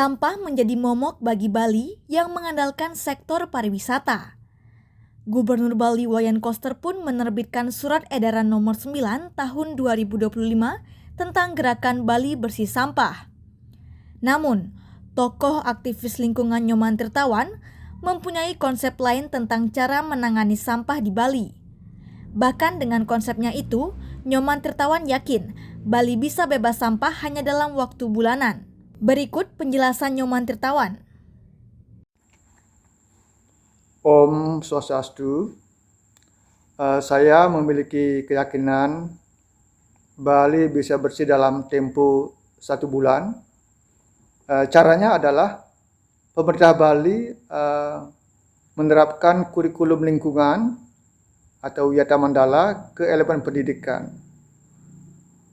Sampah menjadi momok bagi Bali yang mengandalkan sektor pariwisata. Gubernur Bali Wayan Koster pun menerbitkan Surat Edaran Nomor 9 Tahun 2025 tentang Gerakan Bali Bersih Sampah. Namun, tokoh aktivis lingkungan Nyoman Tirtawan mempunyai konsep lain tentang cara menangani sampah di Bali. Bahkan dengan konsepnya itu, Nyoman Tirtawan yakin Bali bisa bebas sampah hanya dalam waktu bulanan. Berikut penjelasan Nyoman Tirtawan. Om Swastiastu. Saya memiliki keyakinan Bali bisa bersih dalam tempo 1 bulan. Caranya adalah pemerintah Bali menerapkan kurikulum lingkungan atau Wiyata Mandala ke elemen pendidikan.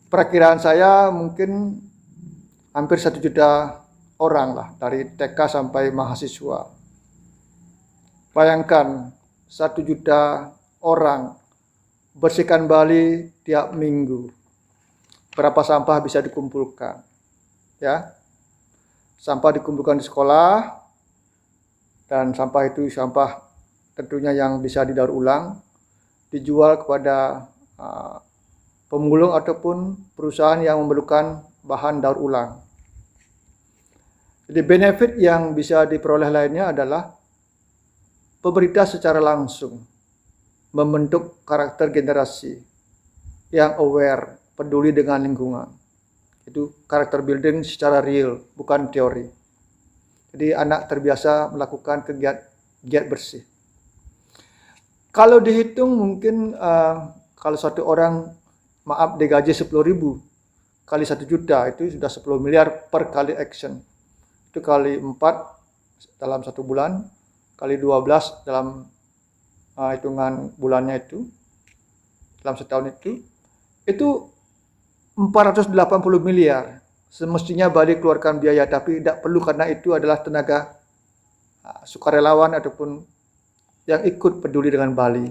Perakiraan saya mungkin hampir 1 juta orang lah, dari TK sampai mahasiswa. Bayangkan 1 juta orang bersihkan Bali tiap minggu. Berapa sampah bisa dikumpulkan? Ya. Sampah dikumpulkan di sekolah, dan sampah itu sampah tentunya yang bisa didaur ulang, dijual kepada pemulung ataupun perusahaan yang memerlukan bahan daur ulang. Jadi benefit yang bisa diperoleh lainnya adalah pemerintah secara langsung membentuk karakter generasi yang aware, peduli dengan lingkungan. Itu karakter building secara real, bukan teori. Jadi anak terbiasa melakukan kegiatan bersih. Kalau dihitung mungkin kalau satu orang digaji 10.000 kali 1 juta itu sudah 10 miliar per kali action. Itu kali 4 dalam 1 bulan, kali 12 dalam hitungan bulannya itu, dalam setahun itu 480 miliar. Semestinya Bali keluarkan biaya, tapi tidak perlu karena itu adalah tenaga sukarelawan ataupun yang ikut peduli dengan Bali.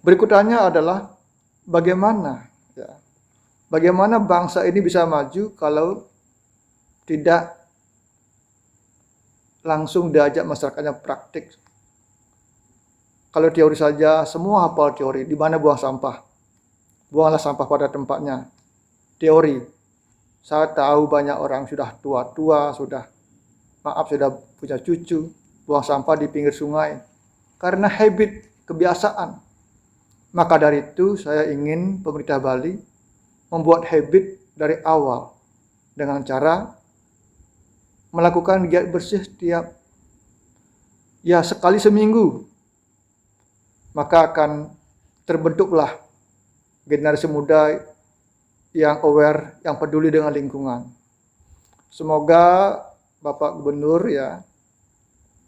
Berikutnya adalah bagaimana bangsa ini bisa maju kalau tidak langsung diajak masyarakatnya praktik. Kalau teori saja, semua hafal teori. Di mana buang sampah? Buanglah sampah pada tempatnya. Teori. Saya tahu banyak orang sudah tua-tua, sudah punya cucu, buang sampah di pinggir sungai. Karena habit, kebiasaan. Maka dari itu saya ingin pemerintah Bali membuat habit dari awal dengan cara melakukan giat bersih sekali seminggu. Maka akan terbentuklah generasi muda yang aware, yang peduli dengan lingkungan. Semoga Bapak Gubernur,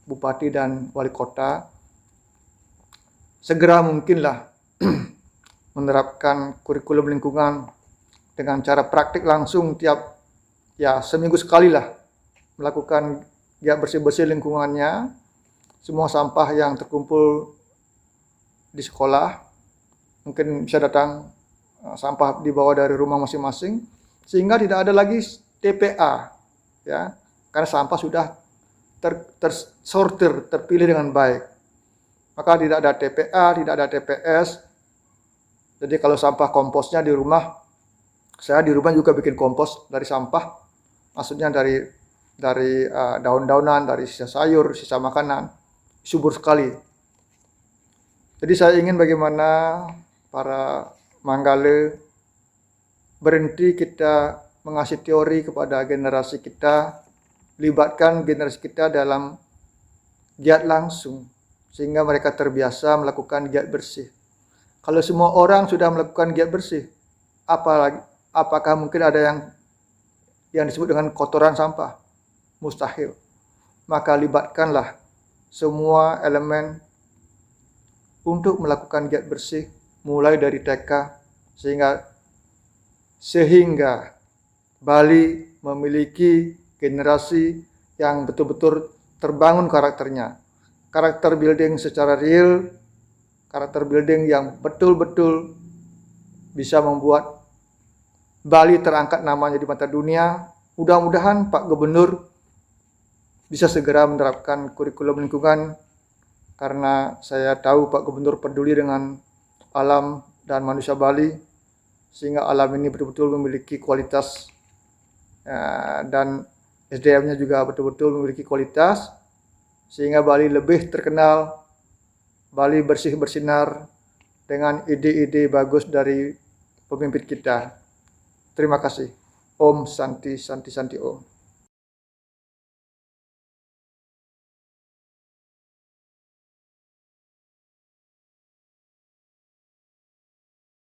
Bupati dan Wali Kota segera mungkinlah menerapkan kurikulum lingkungan dengan cara praktik langsung seminggu sekali lah melakukan giat bersih-bersih lingkungannya. Semua sampah yang terkumpul di sekolah mungkin bisa datang sampah dibawa dari rumah masing-masing, sehingga tidak ada lagi TPA, karena sampah sudah tersortir, terpilih dengan baik. Maka tidak ada TPA, tidak ada TPS. Jadi kalau sampah komposnya di rumah, saya di rumah juga bikin kompos dari sampah, maksudnya dari daun-daunan, dari sisa sayur, sisa makanan, subur sekali. Jadi saya ingin bagaimana para Manggale berhenti kita mengasih teori kepada generasi kita, libatkan generasi kita dalam giat langsung, sehingga mereka terbiasa melakukan giat bersih. Kalau semua orang sudah melakukan giat bersih, apakah mungkin ada yang disebut dengan kotoran sampah? Mustahil. Maka libatkanlah semua elemen untuk melakukan giat bersih mulai dari TK sehingga Bali memiliki generasi yang betul-betul terbangun karakternya. Karakter building secara real, karakter building yang betul-betul bisa membuat Bali terangkat namanya di mata dunia, Mudah-mudahan Pak Gubernur bisa segera menerapkan kurikulum lingkungan, karena saya tahu Pak Gubernur peduli dengan alam dan manusia Bali, sehingga alam ini betul-betul memiliki kualitas dan SDM-nya juga betul-betul memiliki kualitas, sehingga Bali lebih terkenal, Bali bersih bersinar dengan ide-ide bagus dari pemimpin kita. Terima kasih. Om Santi Santi Santi Om.